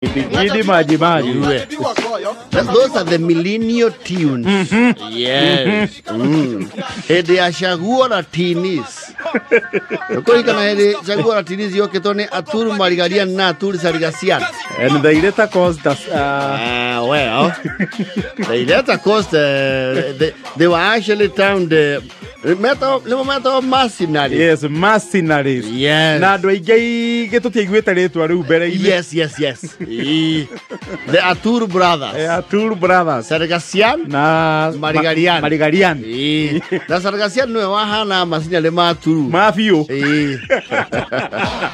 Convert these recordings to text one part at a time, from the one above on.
Those are the millennial tunes. Yes. Hede ashagua na tinis. Koi kana hede ashagua na tinis yoke tone aturu marigarian na aturu sarigasian. And the Ileta caused us. Well, the Ileta caused they were actually termed the matter of mercenaries. Yes, mercenaries. Yes. Na do get to take with a to bere. Yes. The Atur brothers. Atur brothers. Sargasian na Marigarian. Marigarian. Na Sargasian no wahana masina le maturu. Mafio.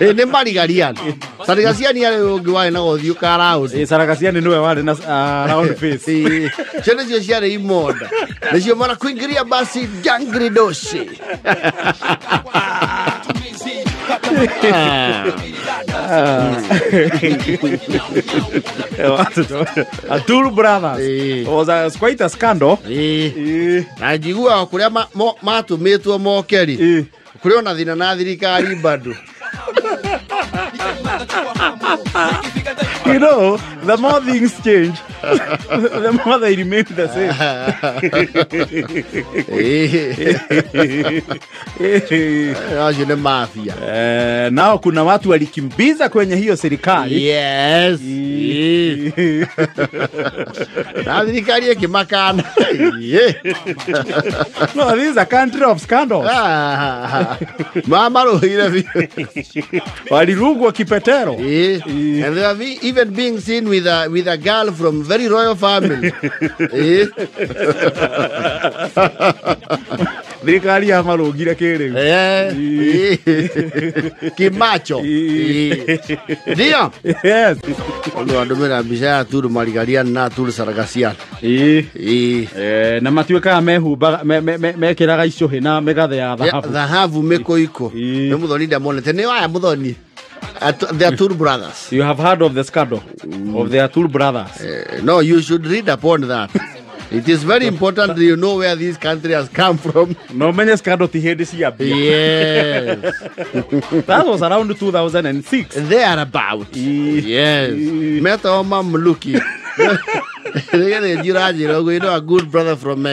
Ne Marigarian. Sargasian ya gwa na odio karaud. Sargasian no wa na round face. Chene je share imoda. Ne je mara kuingiria basi jangri doshi. Atur brothers was quite a scandal. Najigua kuria matu metu mokeri. Kuria na thina na thirikari bado. You know, the more things change, the more they remain the same. Ajine mafia. Now kuna watu walikimbiza kwenye hiyo serikali. Yes. Na serikali yake makana. No, this is a country of scandals. Mama rohira. Walirugwa kipetero. And they have even being seen with a girl from very royal family. Serikali ya marugire kere. Kimacho. Ndio. Yes. Ndo andumira bisha Aturu Marigarian na Aturu Sargasian. Na matuika mehumba mekiraga icohe na megathe ya dhahabu. Dhahabu meko iko. Ne muthoni ndamonete ne waya muthoni. The Atur brothers. You have heard of the scandal of the Atur brothers? No, you should read upon that. It is very important that you know where this country has come from. No many scandal to hear this year. Yes. That was around 2006. Thereabout. Yes. Met our Mamluki. You know, a good brother from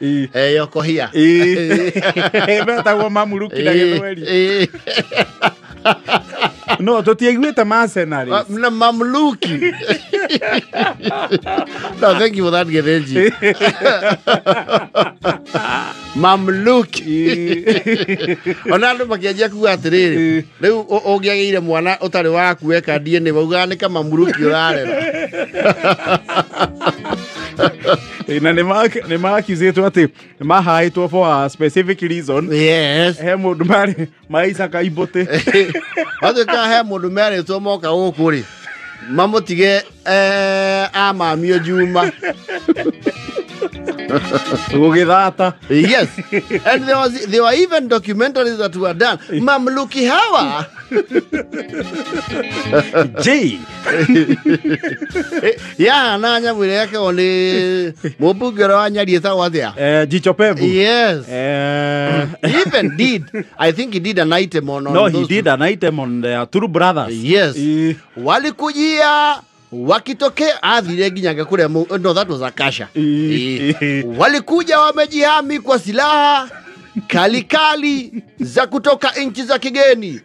Yokohia. Met our Mamluki. No, to take with a mercenaries. Mamluki. No, thank you for that, Gereji. Mamluki. Onando makiaja ku atiriri. Riu ogiagire mwana utari wa kuweka DNA bauga kama mamluki urarera. Na ne makizetu ati mahaitwo for a specific reason. Yes. He mundu mari maisa kaibote. Ado ka he mundu mari to moka ukuri. Mamutige ama mio juma. Yes. And there were even documentaries that were done. Mamluki hawa. J. Yeah, nanya mwile yake wale mubugero anyarieta wadea. Jichopevu. Yes. I think he did an item on No, he did an item on the Atur brothers. Yes. Walikujia wakitokea adhire ginyaga kule no, that was Akasha. Walikuja wamejihami kwa silaha kali za kutoka nchi za kigeni.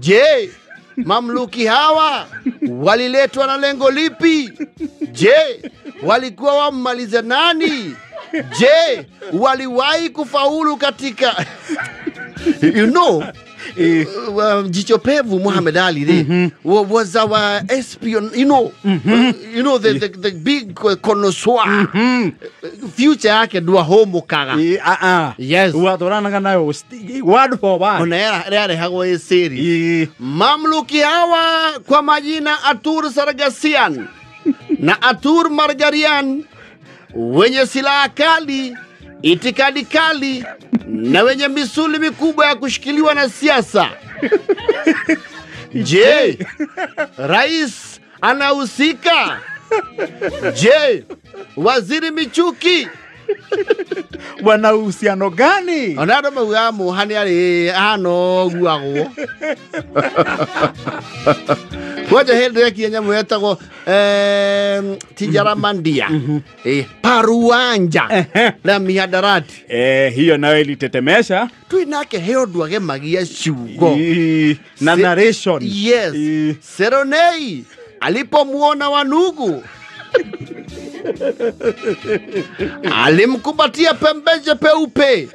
Je, mamluki hawa waliletwa na lengo lipi? Je, walikuwa wamaliza nani? Je, waliwahi kufaulu katika you know Jichopevu Muhammad Ali was our espion, you know the big connoisseur. Future yake dua homo kaga. Yes. Watoranaga nayo word for word. Ona hago series. Mamluki hawa kwa majina Atur Sargasian na Atur Marigarian, wenye silaha kali, itikadi kali na wenye misuli mikubwa ya kushikiliwa na siasa. Je, rais anahusika? Je, waziri Michuki Wana uhusiano gani? Ona ndo mauga Muhani ari ano guagwo. Kwaje hende kienya yetagwo Tijaramandia. Paruanja na mihadarati. Hiyo nayo ilitetemesha. Tuinake heo duage magia shugo. Na narration. Yes. Seronei alipomuona Wanugu alimkumbatia pembeje peupe.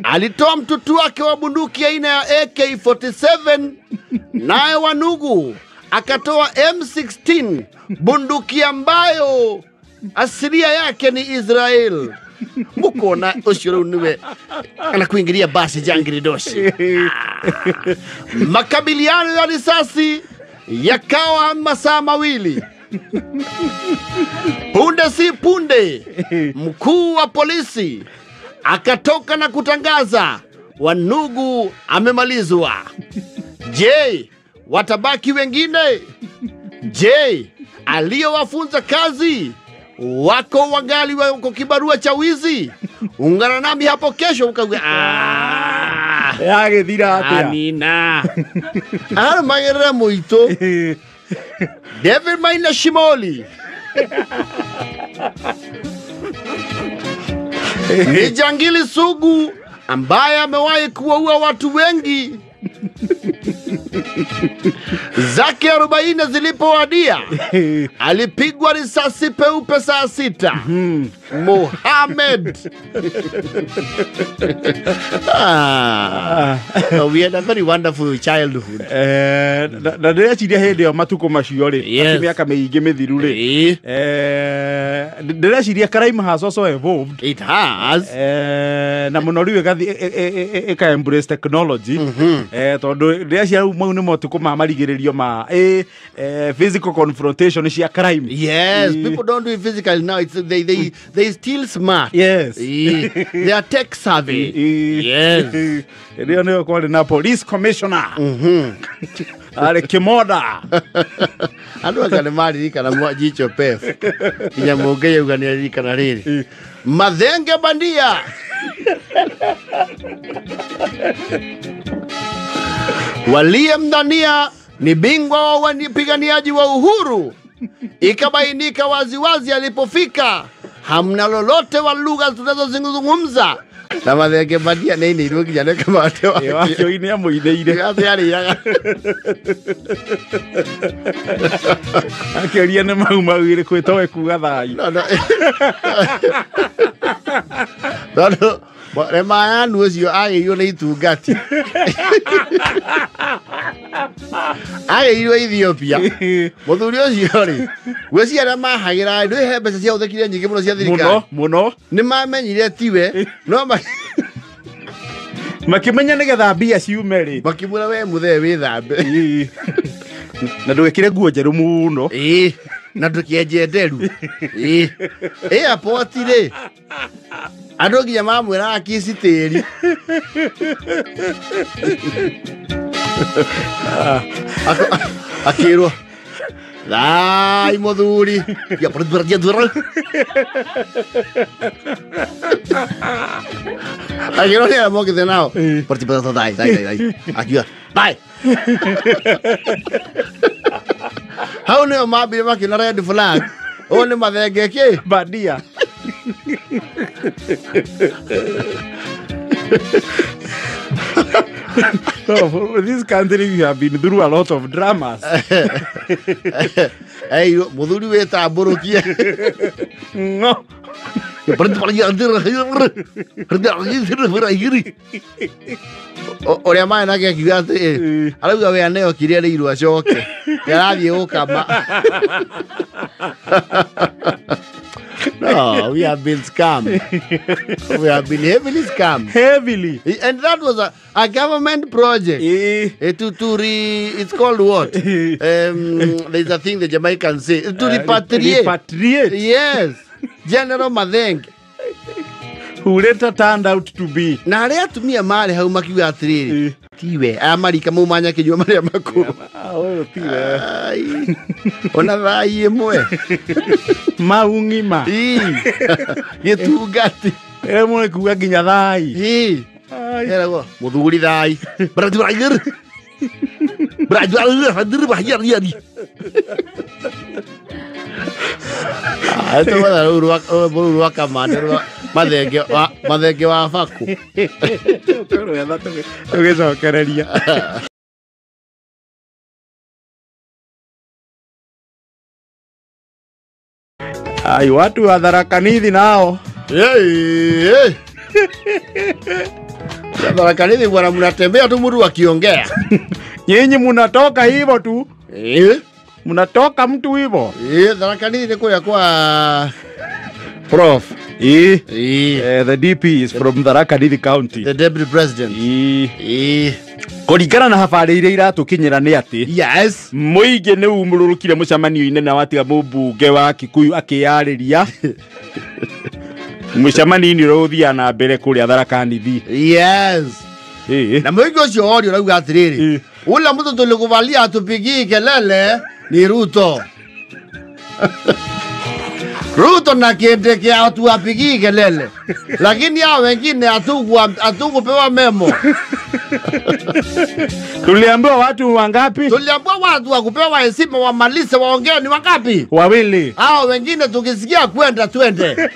Alitoa mtutu wake wa bunduki aina ya AK-47, naye Wanugu akatoa M16, bunduki ambayo asilia yake ni Israel. Mukona ushuru niwe anakuingilia basi jangiri doshi. Makabiliano ya risasi yakawa masaa mawili. Punde si punde, mkuu wa polisi akatoka na kutangaza Wanugu amemalizwa. Je, watabaki wengine? Je, aliyowafunza kazi wako wangali wako kibarua cha wizi? Ungana nami hapo kesho ukawe Yagethira atia. Amina. Ara magera muito. David Maina Shimoli. Ni jangili sugu ambaye amewahi kuwaua watu wengi. Zake 40 zilipowadia alipigwa risasi peupe saa 6. Mohammed. We had a very wonderful childhood. Na ndio chidia hende ya matuko macio ri miaka miingi mithiru ri ndio chidia crime has also evolved. It has. Na muno riwe gathi eka embrace technology tondu ndio cia mau ni matuko ma marigiririo ma physical confrontation cia crime. Yes, people don't do it physically now. It's they still smart. Yes. They are tech savvy. Yes. Ndio ndio kwa na police commissioner. Ale Kimoda. Andu akane mari rika na mwajicho pef. Inya mugeye ugania rika na riri. Mathenge bandia. Waliyemdhania ni bingwa wa wanipiganiaji wa uhuru, ikabainika waziwazi alipofika hamna lolote wa lugha tunazozungumza. Na Mathenge bandia nini ndio kijana kama watu wake ini amuitheire yari yaga akeria ne mau ire kwitowe kuga thai no Rema nucio ageirwo nĩ itungati. Ageirwo Ethiopia. Muthuri ũcio rĩ, gwĩciria arĩa mahagĩra ndũ he mbeca cia ũthekire nyingĩ mũno cia thirikari. Muno. Nĩ mamenyire tiwe, no makimenya nĩgetha mbia ciume rĩ. Makimwĩra we mũthee wĩthambe. Na ndwĩkĩre nguo njerũ mũno. Na ndũkĩenje nderu. Airport rĩ. Andũ nginya mamwĩra akici tĩri. Akĩrwo thai mũthuri. Akĩrwo nĩ amokĩte nao. Partipata thai. Akiuga bye. Hau nĩo mambire makĩna red flag. Ũũ nĩ Mathenge kĩ? Bandia. So, this country we have been through a lot of dramas. Hey, muthuri wetambũrũkie. No. Oria maĩ nake akiuga atĩ arauga we aneo kiria rĩ irua coke. Yarathiĩ gũkama. No, we have been scammed. We have been heavily scammed. Heavily. And that was a government project. It's called what? There's a thing the Jamaicans say. To repatriate. Repatriate. Yes. General Mathenge. Who later turned out to be. Na arĩa atumia marĩ hau makiuga atĩrĩrĩ. tiwe amarika mumanya kinywa maria makuru Oyo tiwe. ai ona thai imwe Maungima. gitungati Mwe kuga nginya thai. Erago muthuri thai brajur hadir bahiyar yari Ato wala urwa kamanda mathenge wa faku Koro ya dato tugicokereria. Ai watu wa Tharaka Nithi nao. Tharaka Nithi bwana mnatembea tu mtu akiongea. Nyinyi mnatoka hivyo tu. Mnatoka mtu hivyo. Tharaka Nithi ni kwa Prof. The DP is from Tharaka Nithi County. The Deputy President. Kuringana na habari iria iratukinyira ni ati Yes. Muingi ni umururukire mucamanio-ini na watiga mũmbunge wa Kikuyu akiyariria. Mucamanio-ini uthia na mbere kuria Tharaka Nithi. Yes. Na muingi ucio ori urauga atiriri. Ula mtu tulikuvalia atupigii kelele ni Ruto. Ruto na Kindiki hatuwapigii kelele. Lakini hao wengine hatukupewa memo. Tuliambiwa watu wangapi? Tuliambiwa watu wa kupewa heshima wamalize waongee ni wangapi? Wawili. Hao wengine tukisikia kwenda twende.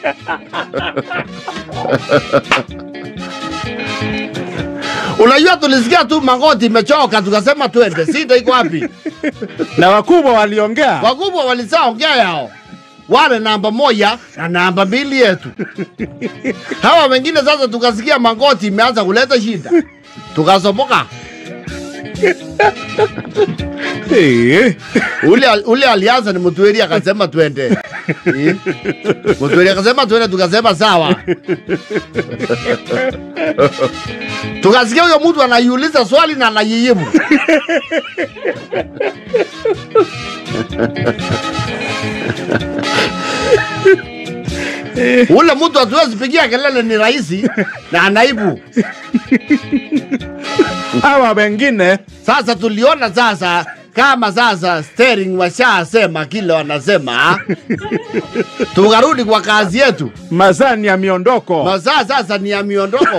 Unajua tulisikia tu Magoti imechoka tukasema twende. Sita iko wapi? Na wakubwa waliongea. Wakubwa walisaongea yao. Wale namba 1 na namba 2 yetu. Hawa wengine sasa tukasikia Magoti imeanza kuleta shida. Tukasomoka. Ule alianza ni Mutweri akasema twende. Mutweri akasema twende tukasema sawa. Tukasikia huyo mtu anaiuliza swali na anajibu. Ule mtu hatuwezi pigia kelele ni raisi na anaibu. Hawa wengine sasa tuliona sasa kama sasa steering washasema kile wanasema. Tukarudi kwa kazi yetu. Masaa ni ya miondoko. Masaa sasa ni ya miondoko.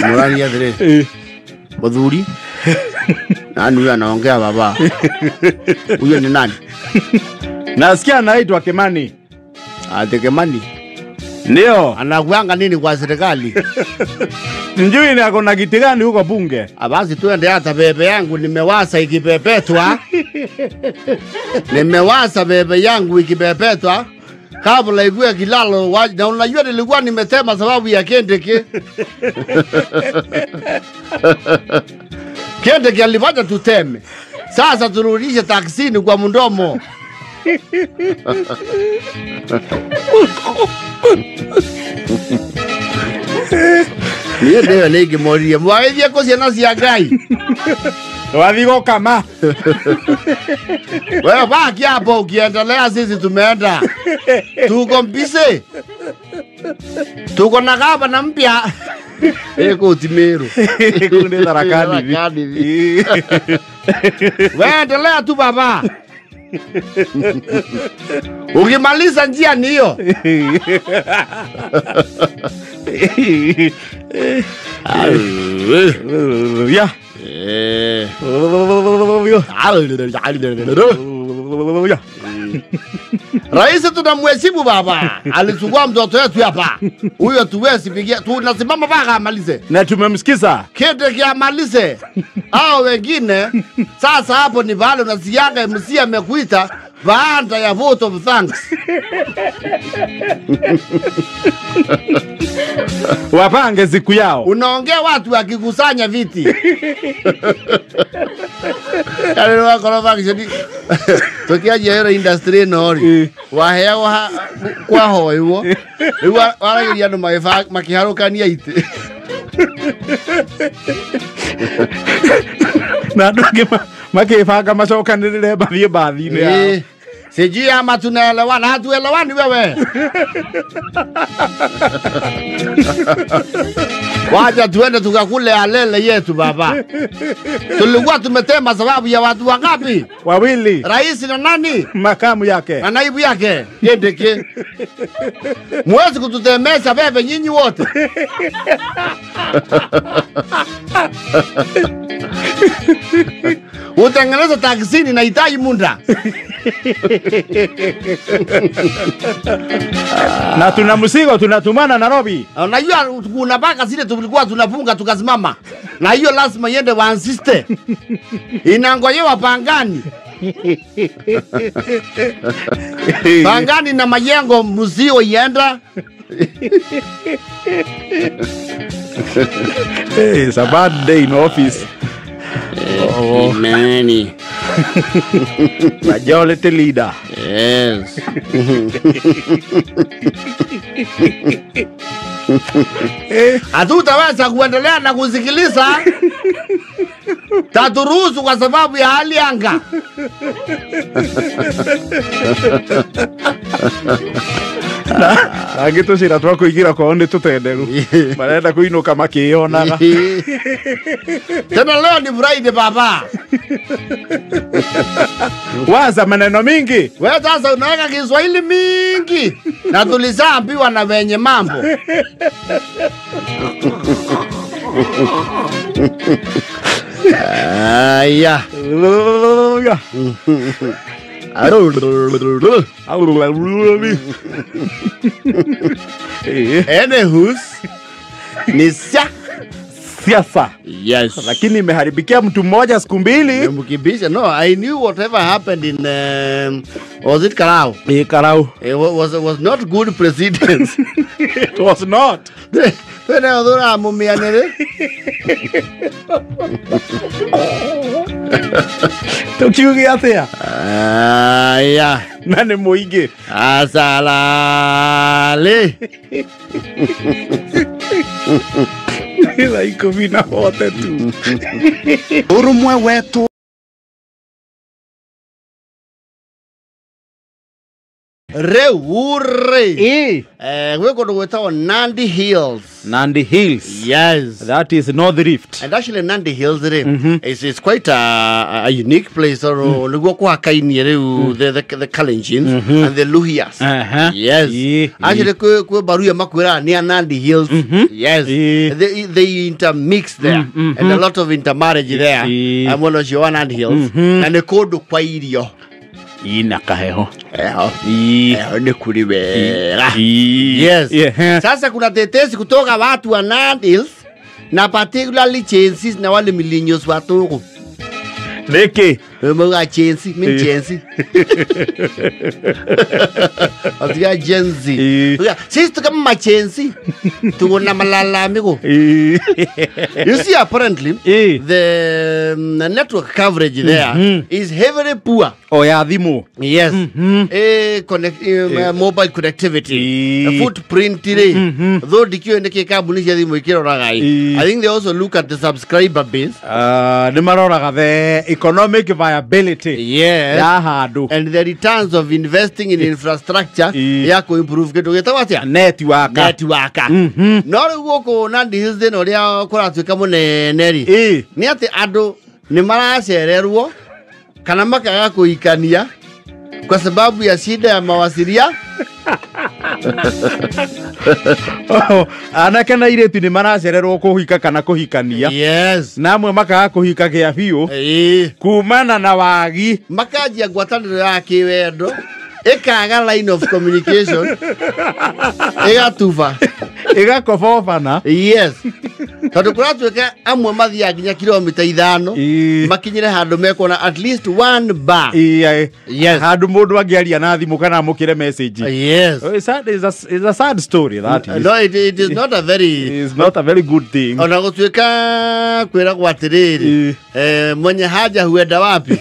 Murani ya dire. Muthuri. Nani huyo anaongea baba? Huyo ni nani? Nasikia anaitwa Kimani. Ate Kimani. Ndio. Anakuanga nini kwa serikali? Njui ni akona kiti gani huko bunge? Basi tuende hata bebe yangu nimewasa ikipepetwa. Nimewasa bebe yangu ikipepetwa. Kabla ikuwe kilalo na unajua nilikuwa nimetema sababu ya Kindiki. Kindiki alifanya tuteme. Sasa turudishe taksini kwa mdomo. Niye ndio niki moria. Mwaithia kosia nasi ya Ngai. Wathigo kama. Wewe baki hapo ukiendelea sisi tumeenda. Tuko mbise. Tuko na gaba na mpya. Eko Timeru. Kunde Tharaka Nithi. Wewe endelea tu baba. Ukimaliza njia ni hiyo. Ya. Rais tunamheshimu baba. Alichukua mtoto wetu hapa. Huyo tuwezi pigia. Tunasimama mpaka amalize. Na tumemsikiza. Kindiki amalize. Hao wengine sasa hapo ni bado unasianga MC amekuita baada ya vote of thanks. Wapange siku yao. Unaongea watu wakikusanya viti. Kale wako roba kishadi. Tokia aero industry nori. Wahewa kwa hoyo. Waragiria no makiharukania ite. Na ndoge makibanga macokanirire bathie bathi-ini yao. Sijui ama tunaelewana, hatuelewani wewe. Wacha tuende tukakule alele yetu baba. Tulikuwa tumetema sababu ya watu wangapi? Wawili. Rais na nani? Makamu yake. Na naibu yake. Yendeke. Mwezi kututemesha bebe nyinyi wote. Utengeneza taksini na hitaji munda. Na tuna mzigo tunatumana Nairobi. Unajua kuna baka zile tulikuwa tunafunga tukasimama. Na hiyo lazima iende wansiste. Inangojewa Pangani. Pangani na Majengo mzio ienda. Hey, it's a bad day in office. Oh, nani? Majority leader. Yes. Hatutaweza kuendelea na kusikiliza. Taturuhusu kwa sababu ya hali anga. Agito shira twako igira kwa onde tutenderu. Marenda kuinuka makionaga. Tena leo ni Friday baba. Waza maneno mingi. Wewe sasa unaweka Kiswahili mingi. Na tulizaambiwa na wenye mambo. Aya. Anywho's ni siasa. Yes. Lakini imeharibikia mtu mmoja siku mbili. Mkibisha. No, I knew whatever happened in was it Karau? Karau. It was not good precedence. It was not. Tena odora mumianere. Tukiugi atia. Aya. Nani muige. Asalale. Ila iko vina wote tu. Urumwe wetu. Reure. We're going to go to Nandi Hills. Nandi Hills. Yes. That is North Rift. And actually Nandi Hills is quite a unique place. Or the Kalenjins and the Luhias. Yes. Actually, Baruya Makwira near Nandi Hills. Yes. They intermix there. And a lot of intermarriage there. And one of your Nandi Hills. And the code of Quairio. Ina kaheho. Ni kuriwera. Yes. Sasa kuna tetesi kutoka watu wa Nandi Hills na particularly Chensis na wale millennials watu. Leke. Mga Chensi, min Chensi. Atiga Gen Z. Sisi tu kama Chensi. Tuko na malalamiko. You see, apparently the network coverage there is heavily poor. Oh yeah, Dhimo. Yes. Mobile connectivity. Footprint today. Though dikio ndeke kabuni ya Dhimo ikiro ragai. I think they also look at the subscriber base. Nimaroraga the economic viability. Yes. Hadu. And the returns of investing in infrastructure yako improve keto getawatia. Network. Nore woko Nandi Hills den oria kuratuika muneneri. Ni ati ando ni maracererwo kana makaga kuikania kwa sababu ya shida ya mawasiliano. Anake na iretu ni maracererwo kuhika kana kuhikania. Yes. Namwe makaga kuhika gia biu. Kumana na wagi. Makajia ngwataniro ya kiwendo. Ekaga line of communication. Ega tufa. Ega kofofana. Yes. Tondu kuratuika amwe mathia nginya kilomita 5 makinyire handu mekona at least one bar. Yes. Handu mundu angiaria na thimu kana amukire message. Yes. It's a sad story that is. No, it is not a very good thing. Ona gutuika kwira gwatiriri mwenye haja huenda wapi?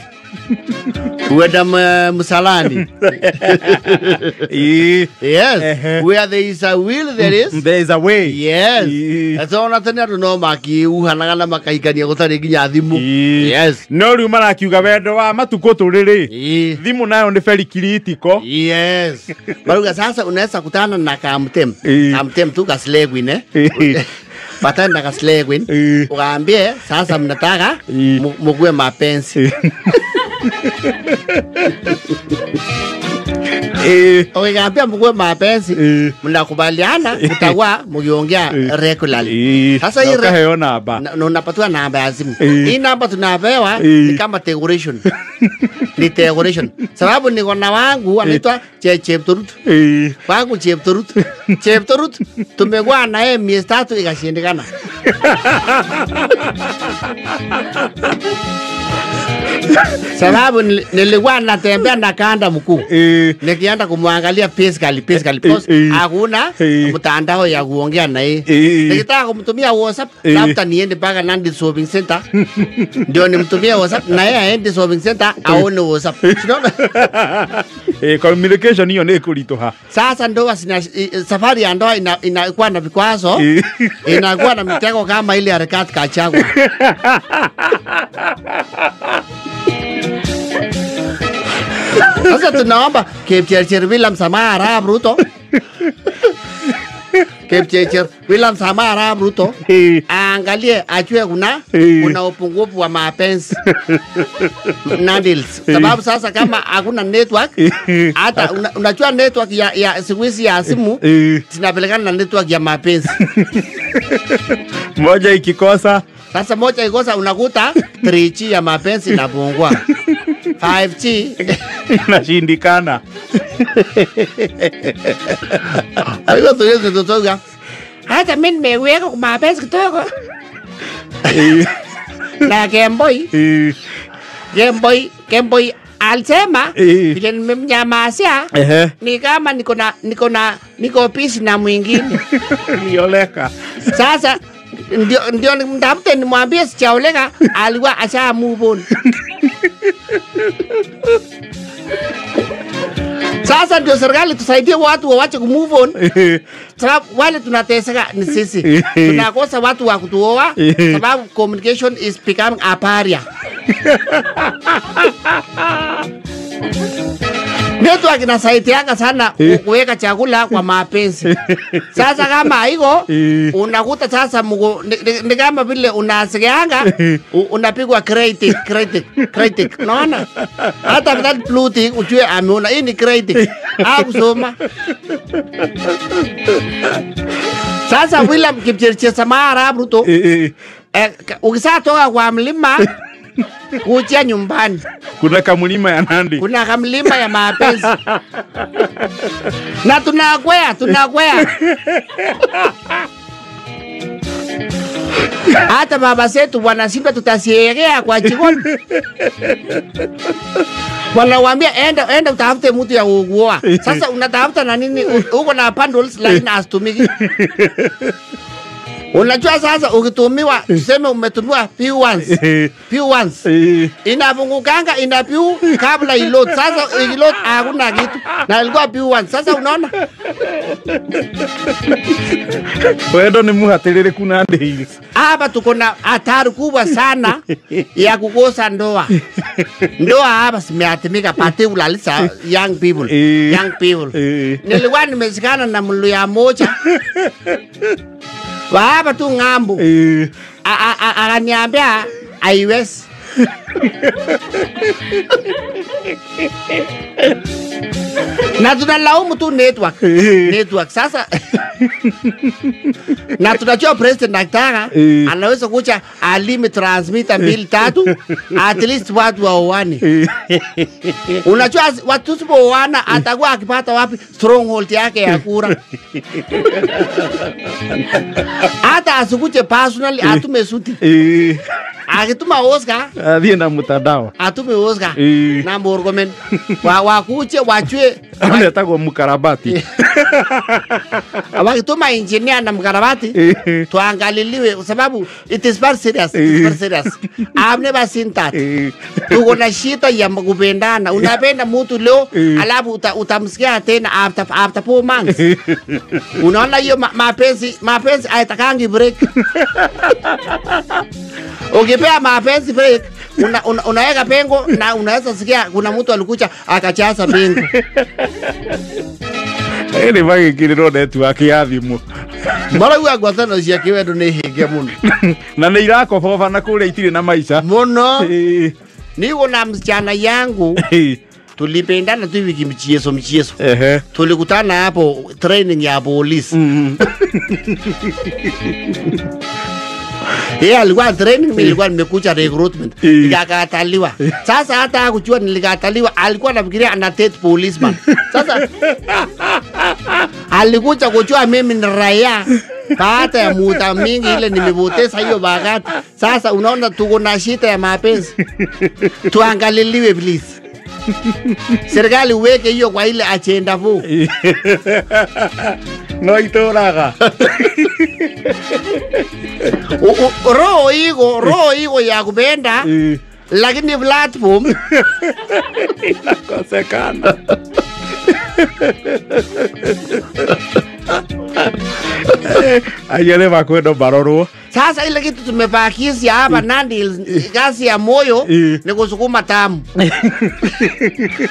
Weda msalani. Yes. Where there is a will, there is a way. Yes. Asa ona tene no maki uhanagana makaikania gutari ginya thimu. Yes. No riu marakiuga wendo wa matuko turiri. Thimu nayo ni very critical. Yes. Baruga sasa unaweza kutana na kamtem. Kamtem tu kaslegwine. Patana kaslegwin. Ukaambie sasa mnataka mkuwe mapenzi. Ukikaambia mkuwe mapenzi mnakubaliana mtakuwa mkiongea regularly. Sasa hii namba unapatiwa namba ya simu. Hii namba tunapewa ni kama decoration. Ni decoration. Sababu niko na wangu anaitwa Cheptorut. Wangu Cheptorut. Cheptorut tumekuwa naye miezi 3 ikashindikana. Sababu nilikuwa natembea na kanda mkuu. Nikienda kumwangalia physically because hakuna mtandao ya kuongea na yeye. Nikitaka kumtumia WhatsApp labda niende mpaka Nandi Shopping Center. Ndio nimtumia WhatsApp na yeye aende Shopping Center aone WhatsApp. Communication hiyo ni kulitoha. Sasa ndoa safari ya ndoa inakuwa na vikwazo. Inakuwa na mitego kama ile harakati Kachagwa. Sasa tunaomba Kipchirchir William Samoei Arap Ruto. Kipchirchir William Samoei Arap Ruto aangalie ajue kuna upungufu wa mapenzi Nandils. Sababu sasa kama hakuna network hata unajua network ya siku hizi ya simu zinapelekana na network ya mapenzi. Moja ikikosa sasa moja ikikosa unakuta 3G ya mapenzi inapungua. 5G inashindikana. Hayo ndio tutoka. Hata mimi nimeweka kwa mapenzi kidogo. Na Game Boy alisema vile nimemnyamazia ni kama niko busy na mwingine. Nioleka. Sasa ndio mtafute nimwambie sijaoleka alikuwa acha move on. Sasa ndio serikali tusaidie watu waache ku move on. Sababu wale tunateseka ni sisi. Tunakosa watu wa kutuoa sababu communication is becoming a barrier. Network inasaidianga sana kuweka chakula kwa mapenzi. Sasa kama haiko unakuta sasa ni kama vile unasikianga unapigwa critic. Unaona? Hata bila Bluetooth ujue ameona hii ni critic. Hakusoma. Sasa William Kipchirchir Samoei Arap Ruto ukisatoka kwa mlima kuja nyumbani kuna kamlima ya Nandi. Kuna kamlima ya mapenzi. Na tunakwea. Hata baba zetu wanashindwa tutasiegea kwa jikoni. Wanawaambia enda utafute mtu ya kuoa. Sasa unatafuta na nini? Uko na bundles lakini asitumiki. Unajua sasa ukitumiwa tuseme umetumiwa few once inapungukanga inapiu kabla iload. Sasa iload hakuna kitu na ilikuwa few once. Sasa unaona wewe ni muhatirire kuna Nandi. Hapa tuko na hatari kubwa sana ya kukosa ndoa. Ndoa hapa simeatimika particularly young people. Nilikuwa nimesikana na mluya moja Baba tu ngambo. Akaniambia iOS. Na tunalaumu tu network sasa. Na tunajua president akitaka anaweza kucha alime transmitter 2-3 at least watu waoane. Unajua watu sipoana atakuwa akipata wapi stronghold yake ya kura. Hata asikuche personally atume suti. Akituma Oscar adienda mtandao. Atume Oscar na Murkomen. Wakuche wachwe anataka mukarabati. Wakituma engineer na mkarabati tuangaliliwe kwa sababu it is very serious. I've never seen that. Tuko na shida ya kupendana. Unapenda mtu leo alafu utamsikia tena after 4 months. Unaona hiyo mapenzi haitakangi break. Ukipea mapenzi break unaweka pengo na unaweza sikia kuna mtu alikuja akachaza pengo. Ni bagi kiriro network ya thimu. Mara huwa gwatano cia kiwendo ni hinge muno. Na ni irakoboba na kule itiri na maisha. Muno. Niko na msichana yangu. Tulipendana tu wiki mchezo. Tulikutana hapo training ya polisi. Alikuwa training, mimi nilikuwa nimekuja recruitment. Nikakataliwa. Sasa hata hakujua nilikataliwa, alikuwa anafikiria ana date policeman. Sasa alikuja kujua mimi ni raia. Baada ya muda mingi ile nimepoteza hiyo wakati. Sasa unaona tuko na shida ya mapenzi. Tuangaliliwe please. Serikali uweke hiyo kwa ile agenda fu. No itoraga. Roho iko ya kupenda lakini platform inakosekana. Ayele makwendo baroro. Sasa ile kitu tumebakisha hapa Nandi gasi ya moyo ni kusukuma tamu.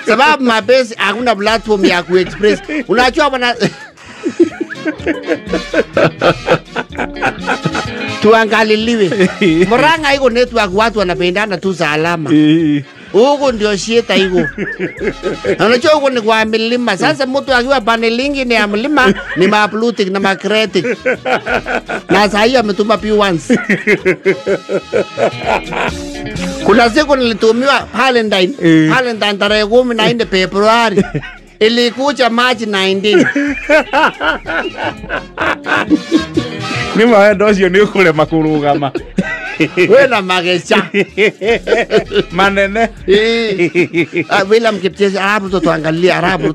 Sababu mapenzi hakuna platform ya kuexpress. Unajua bana tuangaliliwe. Murang'a iko network watu wanapendana tu salama. Huko ndio shida iko. Unajua huko ni kwa milima. Sasa mtu akiwa panelingi ni ya mlima ni maplutic na makretic. Na sasa hiyo ametuma P1s. Kuna siku nilitumiwa Valentine tarehe 14 Februari. Ilikuja March 19. Nima ndocio ni ukule makurugama. Wena magesha. Manene. William Kipchesi Arabu tuangalie Arabu.